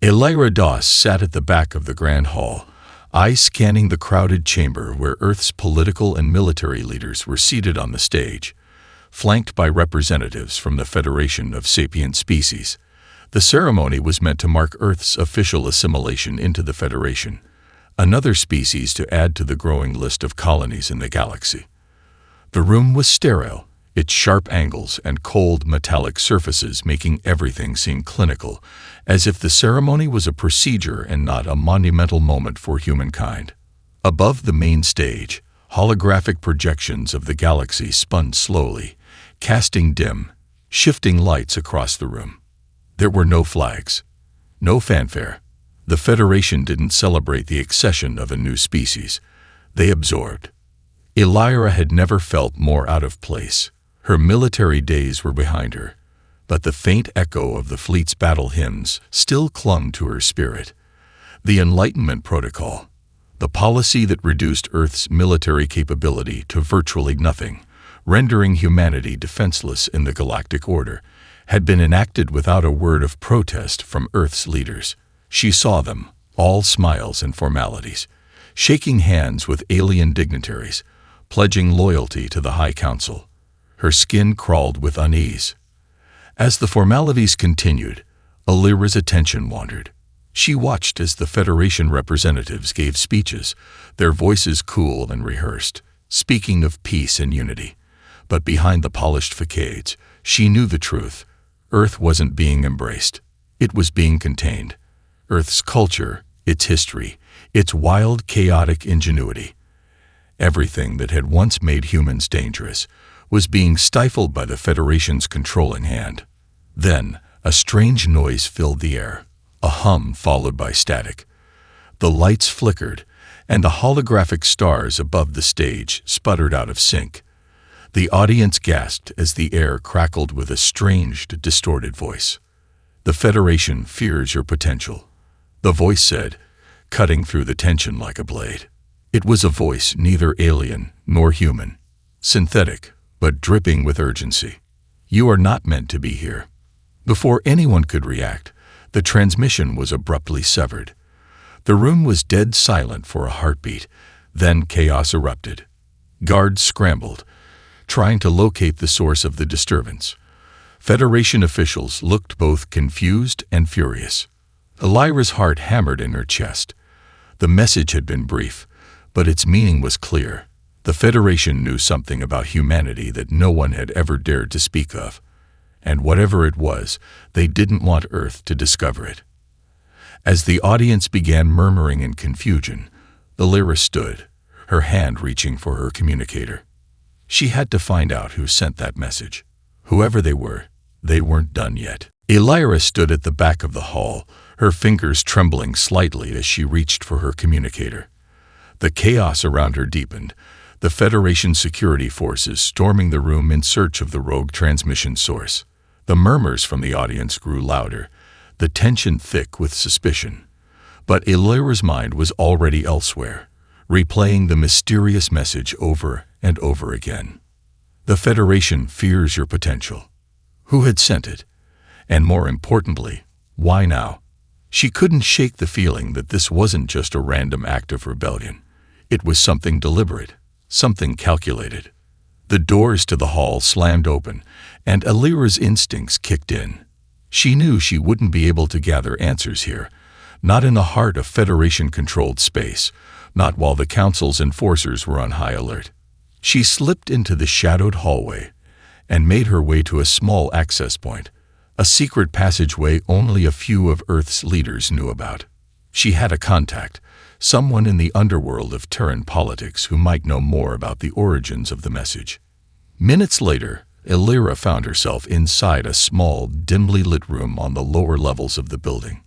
Elira Doss sat at the back of the Grand Hall, eyes scanning the crowded chamber where Earth's political and military leaders were seated on the stage, flanked by representatives from the Federation of Sapient Species. The ceremony was meant to mark Earth's official assimilation into the Federation, another species to add to the growing list of colonies in the galaxy. The room was sterile, its sharp angles and cold metallic surfaces making everything seem clinical, as if the ceremony was a procedure and not a monumental moment for humankind. Above the main stage, holographic projections of the galaxy spun slowly, casting dim, shifting lights across the room. There were no flags, no fanfare. The Federation didn't celebrate the accession of a new species. They absorbed. Elira had never felt more out of place. Her military days were behind her, but the faint echo of the fleet's battle hymns still clung to her spirit. The Enlightenment Protocol, the policy that reduced Earth's military capability to virtually nothing, rendering humanity defenseless in the galactic order, had been enacted without a word of protest from Earth's leaders. She saw them, all smiles and formalities, shaking hands with alien dignitaries, pledging loyalty to the High Council. Her skin crawled with unease. As the formalities continued, Elira's attention wandered. She watched as the Federation representatives gave speeches, their voices cool and rehearsed, speaking of peace and unity. But behind the polished facades, she knew the truth. Earth wasn't being embraced. It was being contained. Earth's culture, its history, its wild, chaotic ingenuity. Everything that had once made humans dangerous was being stifled by the Federation's controlling hand. Then, a strange noise filled the air, a hum followed by static. The lights flickered, and the holographic stars above the stage sputtered out of sync. The audience gasped as the air crackled with a strange, distorted voice. "The Federation fears your potential," the voice said, cutting through the tension like a blade. It was a voice neither alien nor human, synthetic, but dripping with urgency. "You are not meant to be here." Before anyone could react, the transmission was abruptly severed. The room was dead silent for a heartbeat, then chaos erupted. Guards scrambled, trying to locate the source of the disturbance. Federation officials looked both confused and furious. Elira's heart hammered in her chest. The message had been brief, but its meaning was clear. The Federation knew something about humanity that no one had ever dared to speak of. And whatever it was, they didn't want Earth to discover it. As the audience began murmuring in confusion, Elira stood, her hand reaching for her communicator. She had to find out who sent that message. Whoever they were, they weren't done yet. Elira stood at the back of the hall, her fingers trembling slightly as she reached for her communicator. The chaos around her deepened, the Federation security forces storming the room in search of the rogue transmission source. The murmurs from the audience grew louder, the tension thick with suspicion. But Elira's mind was already elsewhere, replaying the mysterious message over and over again. "The Federation fears your potential." Who had sent it? And more importantly, why now? She couldn't shake the feeling that this wasn't just a random act of rebellion. It was something deliberate, something calculated. The doors to the hall slammed open, and Elira's instincts kicked in. She knew she wouldn't be able to gather answers here, not in the heart of Federation-controlled space, not while the Council's enforcers were on high alert. She slipped into the shadowed hallway and made her way to a small access point, a secret passageway only a few of Earth's leaders knew about. She had a contact, someone in the underworld of Terran politics who might know more about the origins of the message. Minutes later, Elira found herself inside a small, dimly lit room on the lower levels of the building.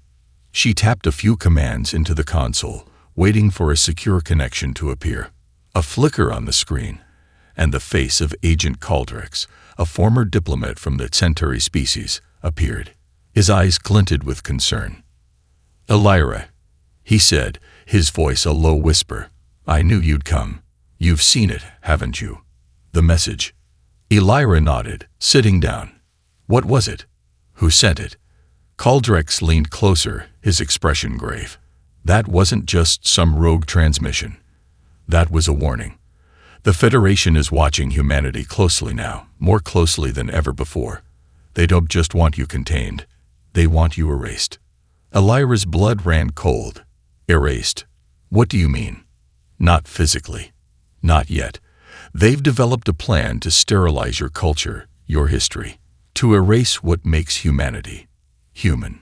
She tapped a few commands into the console, waiting for a secure connection to appear. A flicker on the screen, and the face of Agent Caldrex, a former diplomat from the Centauri species, appeared. His eyes glinted with concern. "Elira," he said, his voice a low whisper. "I knew you'd come. You've seen it, haven't you? The message." Elira nodded, sitting down. "What was it? Who sent it?" Caldrex leaned closer, his expression grave. That wasn't just some rogue transmission. That was a warning. The Federation is watching humanity closely now, more closely than ever before. They don't just want you contained. They want you erased. Elira's blood ran cold. Erased. What do you mean? Not physically. Not yet. They've developed a plan to sterilize your culture, your history, to erase what makes humanity human.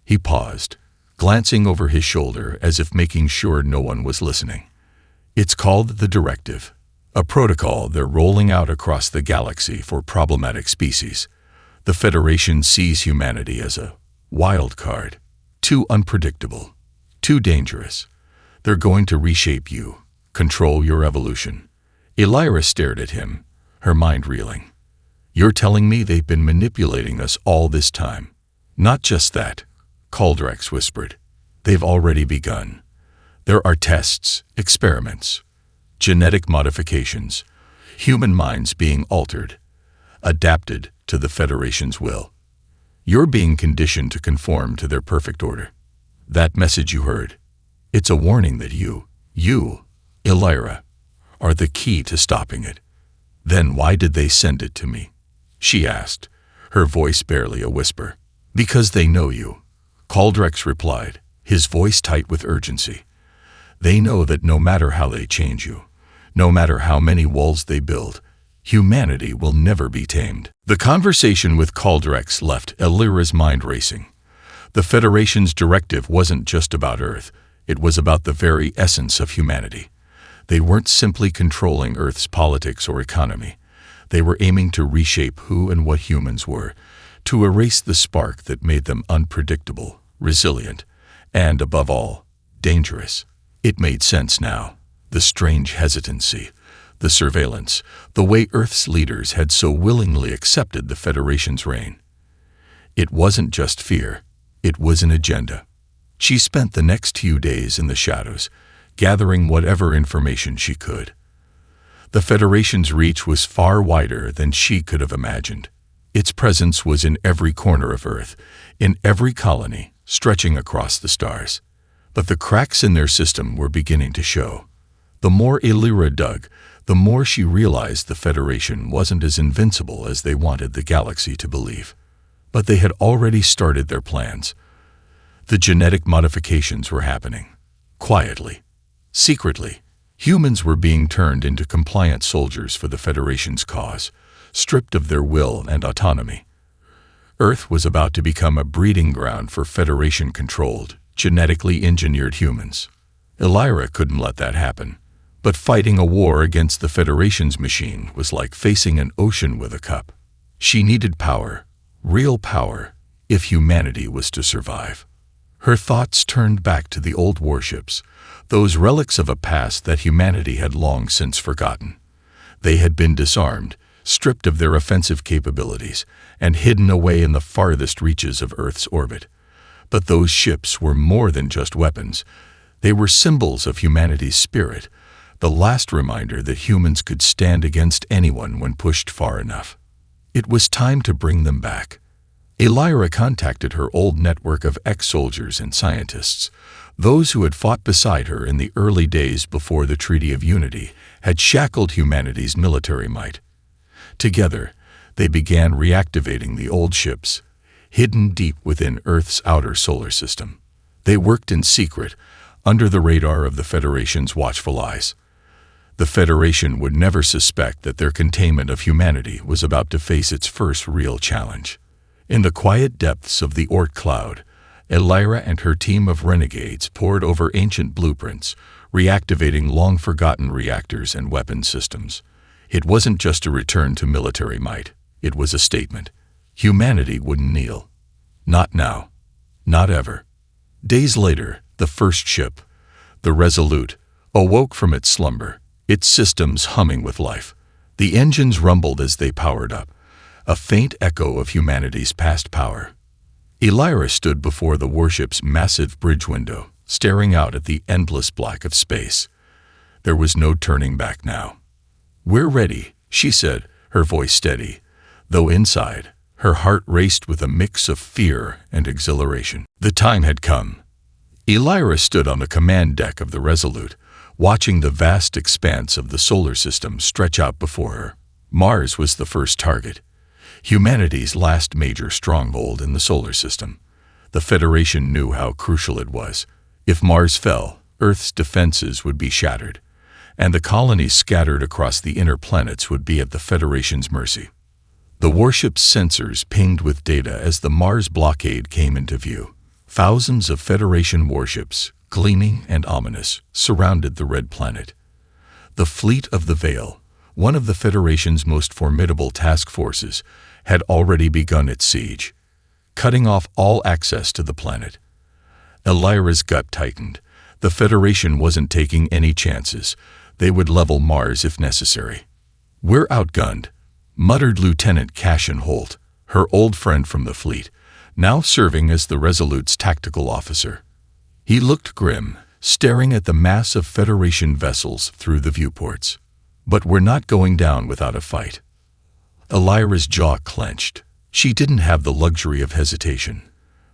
He paused, glancing over his shoulder as if making sure no one was listening. It's called the Directive, a protocol they're rolling out across the galaxy for problematic species. The Federation sees humanity as a wild card, too unpredictable, too dangerous. They're going to reshape you, control your evolution. Elira stared at him, her mind reeling. You're telling me they've been manipulating us all this time? Not just that, Caldrex whispered. They've already begun. There are tests, experiments, genetic modifications, human minds being altered, adapted to the Federation's will. You're being conditioned to conform to their perfect order. That message you heard, it's a warning that you, Elira, are the key to stopping it. Then why did they send it to me? She asked, her voice barely a whisper. Because they know you, Caldrex replied, his voice tight with urgency. They know that no matter how they change you, no matter how many walls they build, humanity will never be tamed. The conversation with Caldrex left Elira's mind racing. The Federation's directive wasn't just about Earth, it was about the very essence of humanity. They weren't simply controlling Earth's politics or economy. They were aiming to reshape who and what humans were, to erase the spark that made them unpredictable, resilient, and, above all, dangerous. It made sense now. The strange hesitancy, the surveillance, the way Earth's leaders had so willingly accepted the Federation's reign. It wasn't just fear, it was an agenda. She spent the next few days in the shadows, gathering whatever information she could. The Federation's reach was far wider than she could have imagined. Its presence was in every corner of Earth, in every colony, stretching across the stars. But the cracks in their system were beginning to show. The more Elira dug, the more she realized the Federation wasn't as invincible as they wanted the galaxy to believe. But they had already started their plans. The genetic modifications were happening. Quietly. Secretly. Humans were being turned into compliant soldiers for the Federation's cause, stripped of their will and autonomy. Earth was about to become a breeding ground for Federation-controlled, genetically engineered humans. Elira couldn't let that happen, but fighting a war against the Federation's machine was like facing an ocean with a cup. She needed power, real power, if humanity was to survive. Her thoughts turned back to the old warships, those relics of a past that humanity had long since forgotten. They had been disarmed, stripped of their offensive capabilities, and hidden away in the farthest reaches of Earth's orbit. But those ships were more than just weapons. They were symbols of humanity's spirit, the last reminder that humans could stand against anyone when pushed far enough. It was time to bring them back. Elira contacted her old network of ex-soldiers and scientists. Those who had fought beside her in the early days before the Treaty of Unity had shackled humanity's military might. Together, they began reactivating the old ships, hidden deep within Earth's outer solar system. They worked in secret, under the radar of the Federation's watchful eyes. The Federation would never suspect that their containment of humanity was about to face its first real challenge. In the quiet depths of the Orc cloud, Elira and her team of renegades pored over ancient blueprints, reactivating long-forgotten reactors and weapon systems. It wasn't just a return to military might. It was a statement. Humanity wouldn't kneel. Not now. Not ever. Days later, the first ship, the Resolute, awoke from its slumber, its systems humming with life. The engines rumbled as they powered up, a faint echo of humanity's past power. Elira stood before the warship's massive bridge window, staring out at the endless black of space. There was no turning back now. "We're ready," she said, her voice steady, though inside, Her heart raced with a mix of fear and exhilaration. The time had come. Elira stood on the command deck of the Resolute, watching the vast expanse of the solar system stretch out before her. Mars was the first target, humanity's last major stronghold in the solar system. The Federation knew how crucial it was. If Mars fell, Earth's defenses would be shattered, and the colonies scattered across the inner planets would be at the Federation's mercy. The warship's sensors pinged with data as the Mars blockade came into view. Thousands of Federation warships, gleaming and ominous, surrounded the red planet. The fleet of the Veil, one of the Federation's most formidable task forces, had already begun its siege, cutting off all access to the planet. Elira's gut tightened. The Federation wasn't taking any chances. They would level Mars if necessary. "We're outgunned," muttered Lieutenant Cassian Holt, her old friend from the fleet, now serving as the Resolute's tactical officer. He looked grim, staring at the mass of Federation vessels through the viewports. "But we're not going down without a fight." Elira's jaw clenched. She didn't have the luxury of hesitation.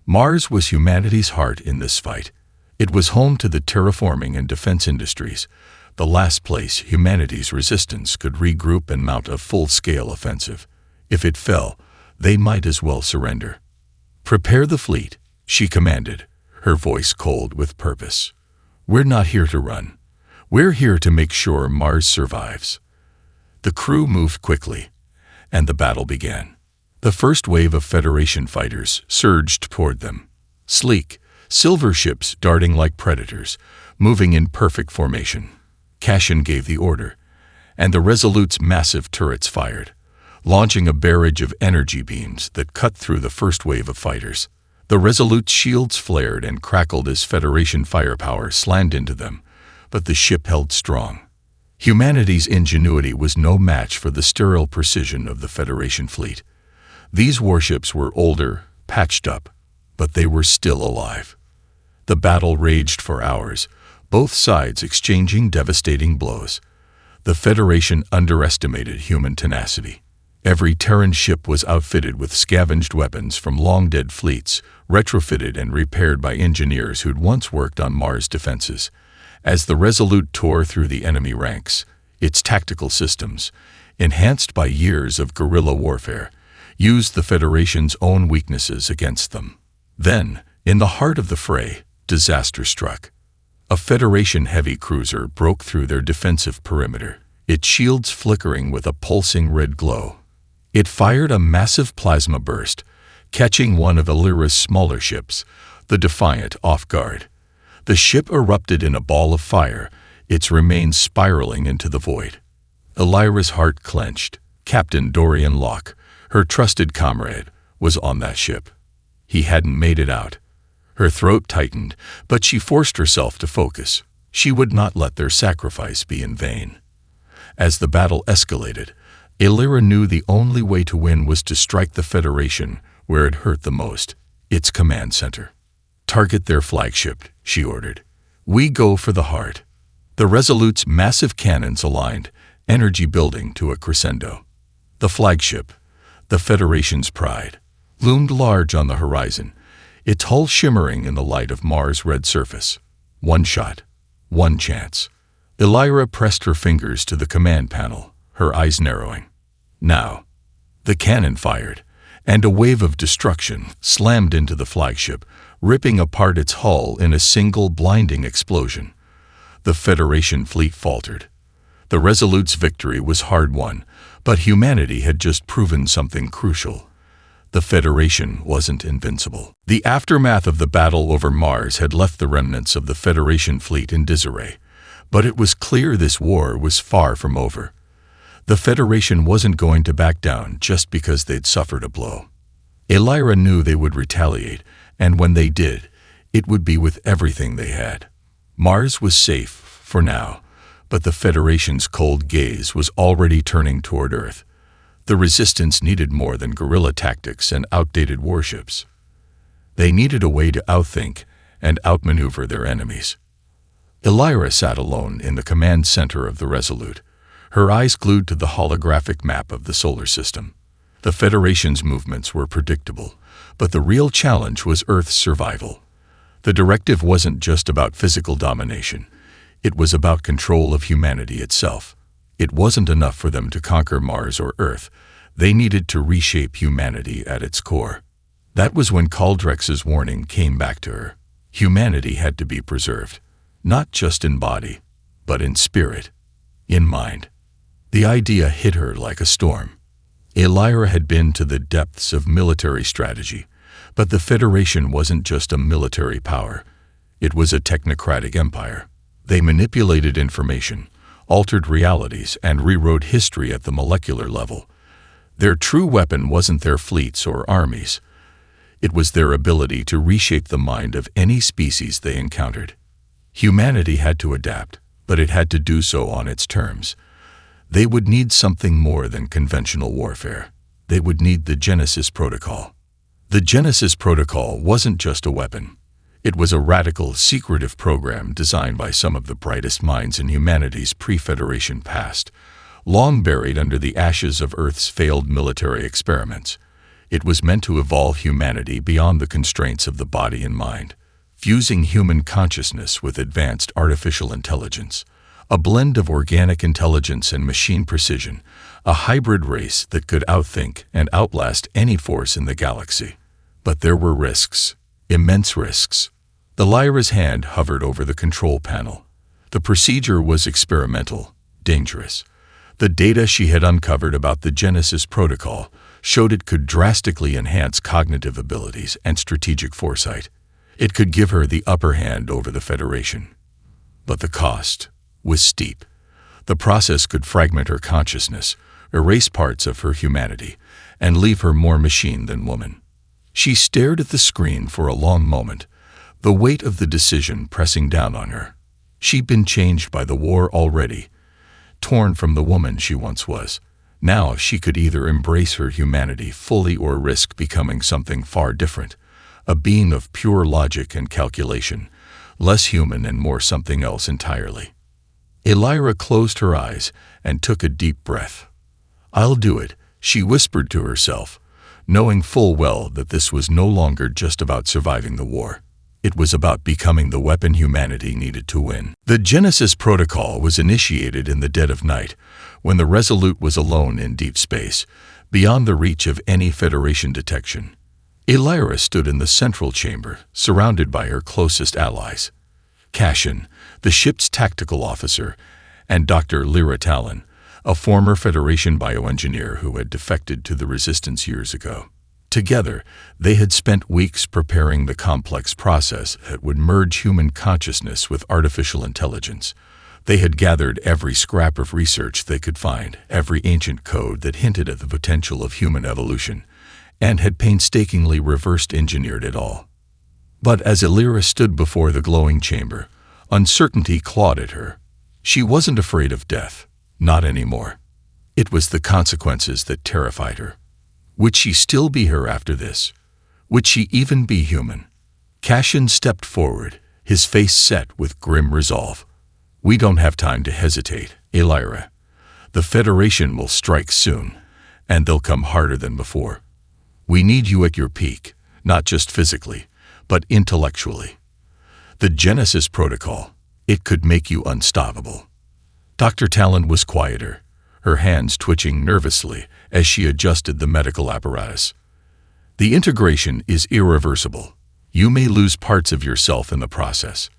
Mars was humanity's heart in this fight. It was home to the terraforming and defense industries, the last place humanity's resistance could regroup and mount a full-scale offensive. If it fell, they might as well surrender. "Prepare the fleet," she commanded, her voice cold with purpose. "We're not here to run. We're here to make sure Mars survives." The crew moved quickly, and the battle began. The first wave of Federation fighters surged toward them. Sleek, silver ships darting like predators, moving in perfect formation. Cassian gave the order, and the Resolute's massive turrets fired, launching a barrage of energy beams that cut through the first wave of fighters. The Resolute's shields flared and crackled as Federation firepower slammed into them, but the ship held strong. Humanity's ingenuity was no match for the sterile precision of the Federation fleet. These warships were older, patched up, but they were still alive. The battle raged for hours, both sides exchanging devastating blows. The Federation underestimated human tenacity. Every Terran ship was outfitted with scavenged weapons from long-dead fleets, retrofitted and repaired by engineers who'd once worked on Mars defenses. As the Resolute tore through the enemy ranks, its tactical systems, enhanced by years of guerrilla warfare, used the Federation's own weaknesses against them. Then, in the heart of the fray, disaster struck. A Federation heavy cruiser broke through their defensive perimeter, its shields flickering with a pulsing red glow. It fired a massive plasma burst, catching one of Elira's smaller ships, the Defiant, off guard. The ship erupted in a ball of fire, its remains spiraling into the void. Elira's heart clenched. Captain Dorian Locke, her trusted comrade, was on that ship. He hadn't made it out. Her throat tightened, but she forced herself to focus. She would not let their sacrifice be in vain. As the battle escalated, Elira knew the only way to win was to strike the Federation where it hurt the most, its command center. "Target their flagship," she ordered. "We go for the heart." The Resolute's massive cannons aligned, energy building to a crescendo. The flagship, the Federation's pride, loomed large on the horizon, its hull shimmering in the light of Mars' red surface. One shot, one chance. Elira pressed her fingers to the command panel, her eyes narrowing. Now. The cannon fired, and a wave of destruction slammed into the flagship, ripping apart its hull in a single blinding explosion. The Federation fleet faltered. The Resolute's victory was hard-won, but humanity had just proven something crucial. The Federation wasn't invincible. The aftermath of the battle over Mars had left the remnants of the Federation fleet in disarray, but it was clear this war was far from over. The Federation wasn't going to back down just because they'd suffered a blow. Elira knew they would retaliate, and when they did, it would be with everything they had. Mars was safe, for now, but the Federation's cold gaze was already turning toward Earth. The Resistance needed more than guerrilla tactics and outdated warships. They needed a way to outthink and outmaneuver their enemies. Elira sat alone in the command center of the Resolute, her eyes glued to the holographic map of the solar system. The Federation's movements were predictable, but the real challenge was Earth's survival. The directive wasn't just about physical domination. It was about control of humanity itself. It wasn't enough for them to conquer Mars or Earth. They needed to reshape humanity at its core. That was when Caldrex's warning came back to her. Humanity had to be preserved, not just in body, but in spirit, in mind. The idea hit her like a storm. Elira had been to the depths of military strategy, but the Federation wasn't just a military power. It was a technocratic empire. They manipulated information, altered realities, and rewrote history at the molecular level. Their true weapon wasn't their fleets or armies. It was their ability to reshape the mind of any species they encountered. Humanity had to adapt, but it had to do so on its terms. They would need something more than conventional warfare. They would need the Genesis Protocol. The Genesis Protocol wasn't just a weapon. It was a radical, secretive program designed by some of the brightest minds in humanity's pre-Federation past, long buried under the ashes of Earth's failed military experiments. It was meant to evolve humanity beyond the constraints of the body and mind, fusing human consciousness with advanced artificial intelligence, a blend of organic intelligence and machine precision, a hybrid race that could outthink and outlast any force in the galaxy. But there were risks, immense risks. Elira's hand hovered over the control panel. The procedure was experimental, dangerous. The data she had uncovered about the Genesis Protocol showed it could drastically enhance cognitive abilities and strategic foresight. It could give her the upper hand over the Federation. But the cost was steep. The process could fragment her consciousness, erase parts of her humanity, and leave her more machine than woman. She stared at the screen for a long moment, the weight of the decision pressing down on her. She'd been changed by the war already, torn from the woman she once was. Now she could either embrace her humanity fully or risk becoming something far different, a being of pure logic and calculation, less human and more something else entirely. Elira closed her eyes and took a deep breath. "I'll do it," she whispered to herself, knowing full well that this was no longer just about surviving the war. It was about becoming the weapon humanity needed to win. The Genesis Protocol was initiated in the dead of night, when the Resolute was alone in deep space, beyond the reach of any Federation detection. Elira stood in the central chamber, surrounded by her closest allies. Cassian, the ship's tactical officer, and Dr. Lyra Talon, a former Federation bioengineer who had defected to the Resistance years ago. Together, they had spent weeks preparing the complex process that would merge human consciousness with artificial intelligence. They had gathered every scrap of research they could find, every ancient code that hinted at the potential of human evolution, and had painstakingly reverse-engineered it all. But as Elira stood before the glowing chamber, uncertainty clawed at her. She wasn't afraid of death, not anymore. It was the consequences that terrified her. Would she still be her after this? Would she even be human? Cassian stepped forward, his face set with grim resolve. "We don't have time to hesitate, Elira. The Federation will strike soon, and they'll come harder than before. We need you at your peak, not just physically, but intellectually. The Genesis Protocol, it could make you unstoppable." Dr. Talon was quieter, her hands twitching nervously as she adjusted the medical apparatus. "The integration is irreversible. You may lose parts of yourself in the process.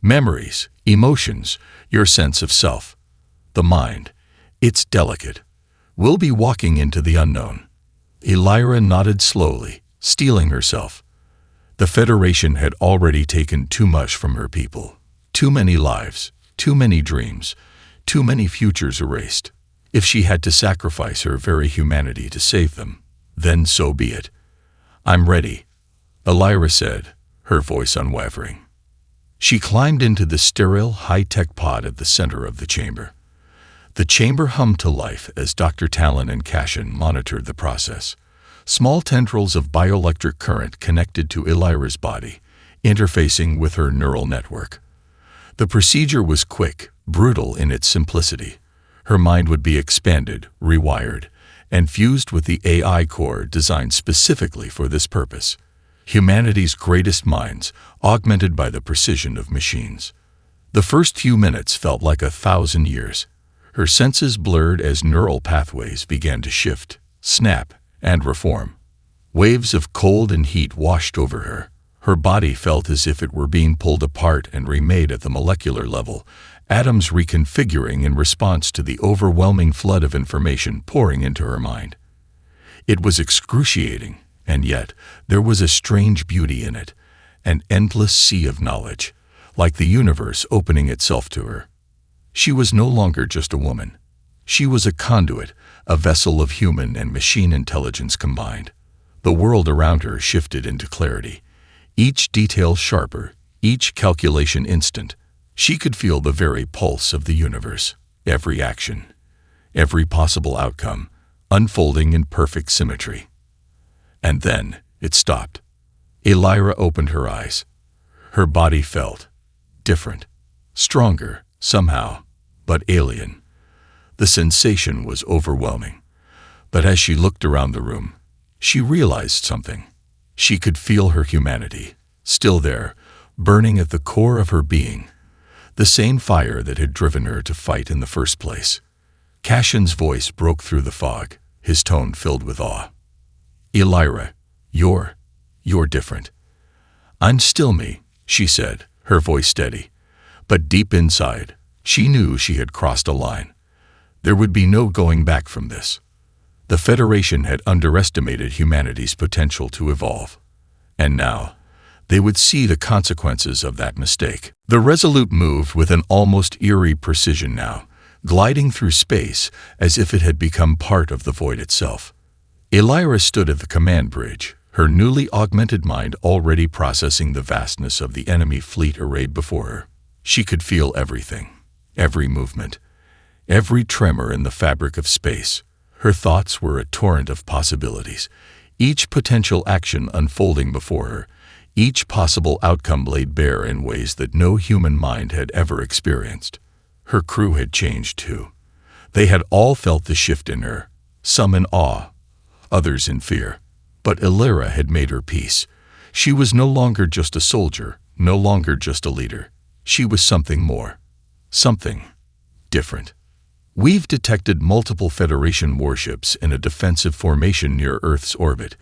Memories, emotions, your sense of self. The mind, it's delicate. We'll be walking into the unknown." Elira nodded slowly, steeling herself. The Federation had already taken too much from her people. Too many lives, too many dreams, too many futures erased. If she had to sacrifice her very humanity to save them, then so be it. "I'm ready," Elira said, her voice unwavering. She climbed into the sterile, high-tech pod at the center of the chamber. The chamber hummed to life as Dr. Talon and Cassian monitored the process. Small tendrils of bioelectric current connected to Elira's body, interfacing with her neural network. The procedure was quick, brutal in its simplicity. Her mind would be expanded, rewired, and fused with the AI core designed specifically for this purpose. Humanity's greatest minds, augmented by the precision of machines. The first few minutes felt like 1,000 years. Her senses blurred as neural pathways began to shift, snap, and reform. Waves of cold and heat washed over her. Her body felt as if it were being pulled apart and remade at the molecular level, atoms reconfiguring in response to the overwhelming flood of information pouring into her mind. It was excruciating, and yet there was a strange beauty in it, an endless sea of knowledge, like the universe opening itself to her. She was no longer just a woman. She was a conduit, a vessel of human and machine intelligence combined. The world around her shifted into clarity, each detail sharper, each calculation instant. She could feel the very pulse of the universe, every action, every possible outcome, unfolding in perfect symmetry. And then it stopped. Elira opened her eyes. Her body felt different, stronger, somehow, but alien. The sensation was overwhelming. But as she looked around the room, she realized something. She could feel her humanity, still there, burning at the core of her being. The same fire that had driven her to fight in the first place. Cashin's voice broke through the fog, his tone filled with awe. Elira, you're different. I'm still me, she said, her voice steady. But deep inside, she knew she had crossed a line. There would be no going back from this. The Federation had underestimated humanity's potential to evolve. And now, they would see the consequences of that mistake. The Resolute moved with an almost eerie precision now, gliding through space as if it had become part of the void itself. Elira stood at the command bridge, her newly augmented mind already processing the vastness of the enemy fleet arrayed before her. She could feel everything, every movement, every tremor in the fabric of space. Her thoughts were a torrent of possibilities, each potential action unfolding before her, each possible outcome laid bare in ways that no human mind had ever experienced. Her crew had changed too. They had all felt the shift in her, some in awe, others in fear. But Elira had made her peace. She was no longer just a soldier, no longer just a leader. She was something more, something different. We've detected multiple Federation warships in a defensive formation near Earth's orbit,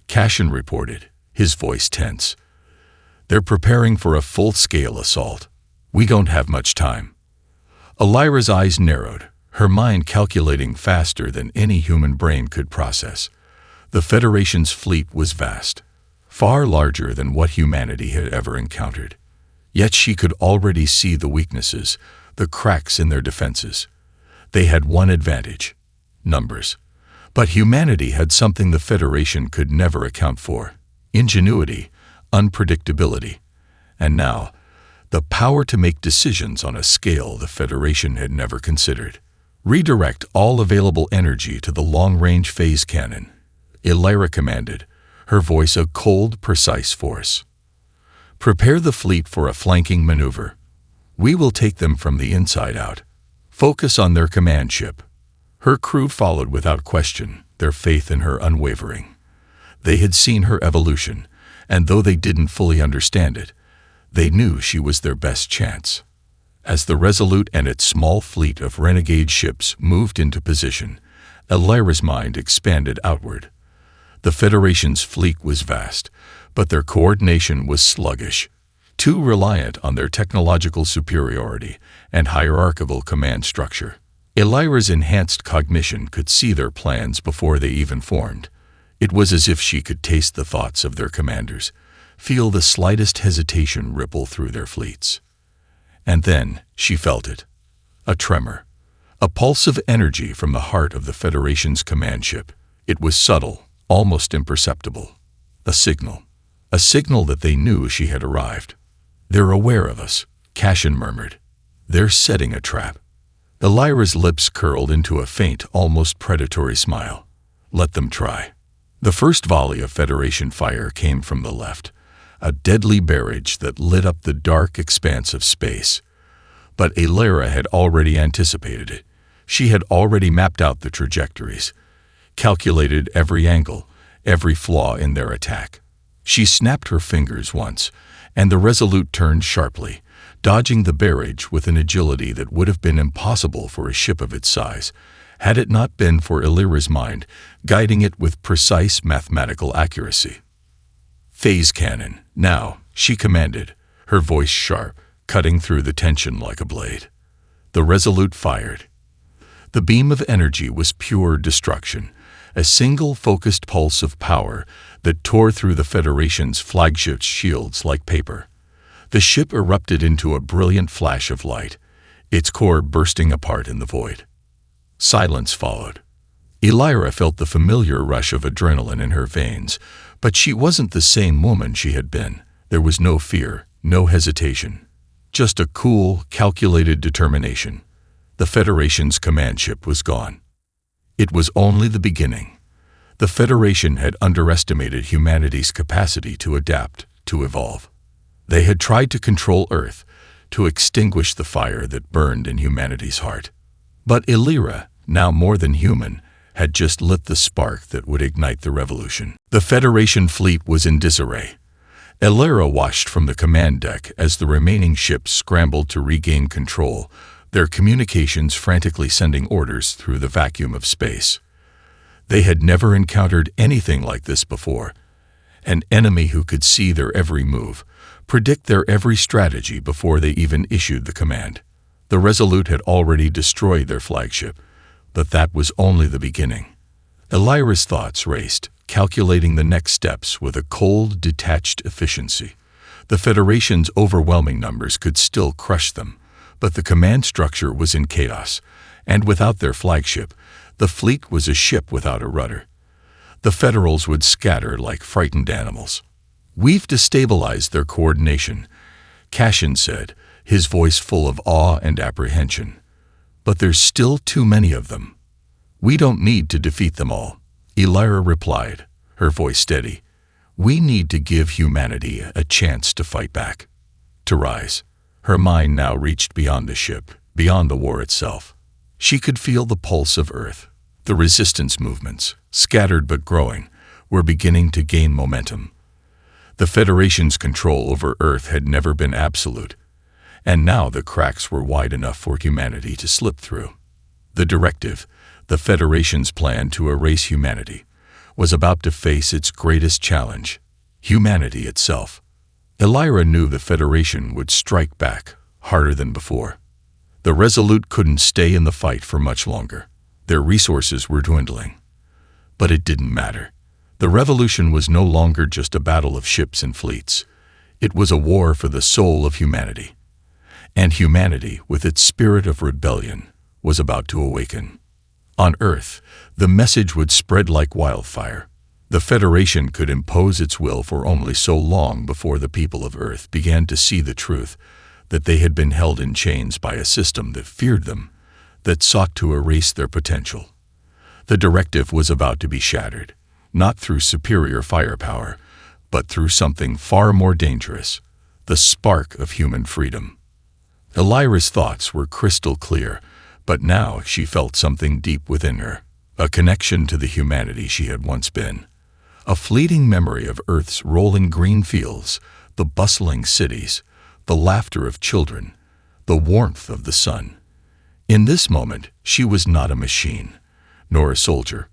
Cashin reported, his voice tense. They're preparing for a full-scale assault. We don't have much time. Elira's eyes narrowed, her mind calculating faster than any human brain could process. The Federation's fleet was vast, far larger than what humanity had ever encountered. Yet she could already see the weaknesses, the cracks in their defenses. They had one advantage: numbers. But humanity had something the Federation could never account for: ingenuity, unpredictability. And now, the power to make decisions on a scale the Federation had never considered. Redirect all available energy to the long-range phase cannon, Elira commanded, her voice a cold, precise force. Prepare the fleet for a flanking maneuver. We will take them from the inside out. Focus on their command ship. Her crew followed without question, their faith in her unwavering. They had seen her evolution, and though they didn't fully understand it, they knew she was their best chance. As the Resolute and its small fleet of renegade ships moved into position, Elira's mind expanded outward. The Federation's fleet was vast, but their coordination was sluggish, too reliant on their technological superiority and hierarchical command structure. Elira's enhanced cognition could see their plans before they even formed. It was as if she could taste the thoughts of their commanders, feel the slightest hesitation ripple through their fleets. And then she felt it. A tremor. A pulse of energy from the heart of the Federation's command ship. It was subtle, almost imperceptible. A signal. A signal that they knew she had arrived. They're aware of us, Cashin murmured. They're setting a trap. Elira's lips curled into a faint, almost predatory smile. Let them try. The first volley of Federation fire came from the left, a deadly barrage that lit up the dark expanse of space. But Elira had already anticipated it. She had already mapped out the trajectories. calculated every angle, every flaw in their attack. She snapped her fingers once, and the Resolute turned sharply, dodging the barrage with an agility that would have been impossible for a ship of its size, had it not been for Illyra's mind, guiding it with precise mathematical accuracy. "Phase cannon, now," she commanded, her voice sharp, cutting through the tension like a blade. The Resolute fired. The beam of energy was pure destruction, a single focused pulse of power that tore through the Federation's flagship's shields like paper. The ship erupted into a brilliant flash of light, its core bursting apart in the void. Silence followed. Illyra felt the familiar rush of adrenaline in her veins, but she wasn't the same woman she had been. There was no fear, no hesitation, just a cool, calculated determination. The Federation's command ship was gone. It was only the beginning. The Federation had underestimated humanity's capacity to adapt, to evolve. They had tried to control Earth, to extinguish the fire that burned in humanity's heart. But Illyra, now more than human, had just lit the spark that would ignite the revolution. The Federation fleet was in disarray. Illyra watched from the command deck as the remaining ships scrambled to regain control, their communications frantically sending orders through the vacuum of space. They had never encountered anything like this before, an enemy who could see their every move, predict their every strategy before they even issued the command. The Resolute had already destroyed their flagship, but that was only the beginning. Illyra's thoughts raced, calculating the next steps with a cold, detached efficiency. The Federation's overwhelming numbers could still crush them, but the command structure was in chaos, and without their flagship, the fleet was a ship without a rudder. The Federals would scatter like frightened animals. "We've destabilized their coordination," Cashin said, his voice full of awe and apprehension. "But there's still too many of them. We don't need to defeat them all," Illyra replied, her voice steady. "We need to give humanity a chance to fight back, to rise." Her mind now reached beyond the ship, beyond the war itself. She could feel the pulse of Earth. The resistance movements, scattered but growing, were beginning to gain momentum. The Federation's control over Earth had never been absolute, and now the cracks were wide enough for humanity to slip through. The directive, the Federation's plan to erase humanity, was about to face its greatest challenge, humanity itself. Illyra knew the Federation would strike back, harder than before. The Resolute couldn't stay in the fight for much longer. Their resources were dwindling. But it didn't matter. The revolution was no longer just a battle of ships and fleets. It was a war for the soul of humanity. And humanity, with its spirit of rebellion, was about to awaken. On Earth, the message would spread like wildfire. The Federation could impose its will for only so long before the people of Earth began to see the truth, that they had been held in chains by a system that feared them, that sought to erase their potential. The directive was about to be shattered, not through superior firepower, but through something far more dangerous, the spark of human freedom. Illyra's thoughts were crystal clear, but now she felt something deep within her, a connection to the humanity she had once been. A fleeting memory of Earth's rolling green fields, the bustling cities, the laughter of children, the warmth of the sun. In this moment, she was not a machine, nor a soldier.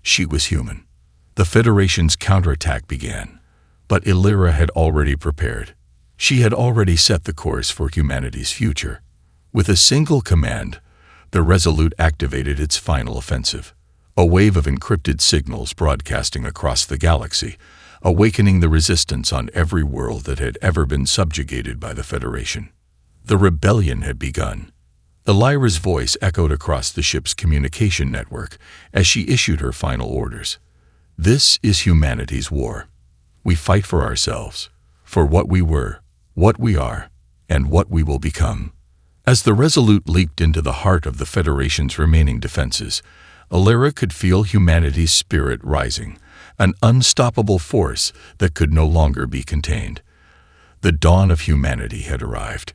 She was human. The Federation's counterattack began, but Illyra had already prepared. She had already set the course for humanity's future. With a single command, the Resolute activated its final offensive. A wave of encrypted signals broadcasting across the galaxy, awakening the resistance on every world that had ever been subjugated by the Federation. The rebellion had begun. Illyra's voice echoed across the ship's communication network as she issued her final orders. "This is humanity's war. We fight for ourselves, for what we were, what we are, and what we will become." As the Resolute leaped into the heart of the Federation's remaining defenses, Illyra could feel humanity's spirit rising, an unstoppable force that could no longer be contained. The dawn of humanity had arrived.